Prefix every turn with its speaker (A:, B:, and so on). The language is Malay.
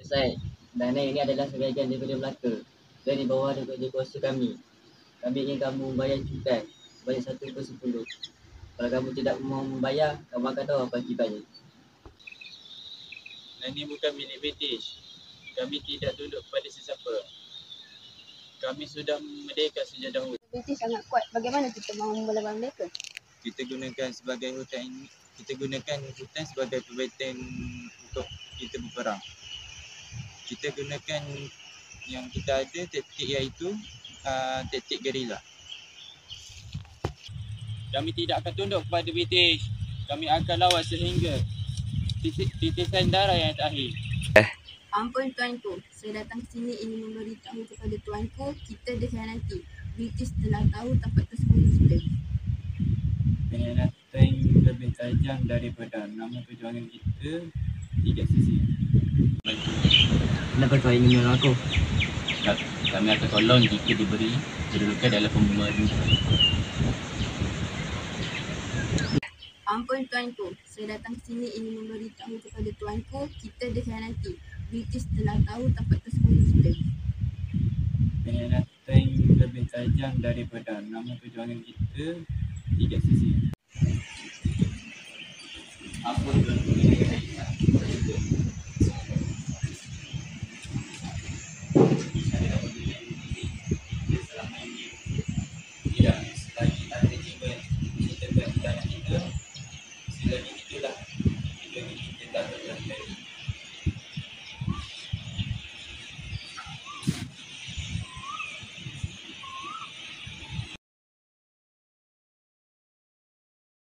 A: Said, dana ini adalah sebahagian daripada Melaka dan di bawah daripada kuasa kami. Kami ingin kamu membayar cukai sebanyak 1/10. Kalau kamu tidak mau membayar, kamu akan tahu apa akibatnya.
B: Ini bukan milik British. Kami tidak tunduk kepada sesiapa. Kami sudah merdeka sejak dahulu.
C: British sangat kuat. Bagaimana kita mahu melawan mereka?
B: Kita gunakan hutan sebagai perbaikan untuk kita berperang. Kita gunakan yang kita ada taktik iaitu taktik gerila. Kami tidak akan tunduk kepada British. Kami akan lawan sehingga titisan darah yang terakhir.
C: Ampun tuanku, saya datang ke sini ingin memberitahu kepada tuanku kita dikhianati. British telah tahu tempat tersembunyi kita.
B: Pengkhianatan lebih tajam daripada nama perjuangan kita tidak sia-sia.
A: Kenapa kau ingin menolong aku?
B: Kami akan tolong jika diberi kedudukan dalam pemerintahan.
C: Ampun tuanku, saya datang ke sini ingin memberitahu kepada tuanku kita dikhianati. British telah tahu tempat tersembunyi kita.
B: Pengkhianatan lebih tajam daripada nama perjuangan kita tidak sia-sia.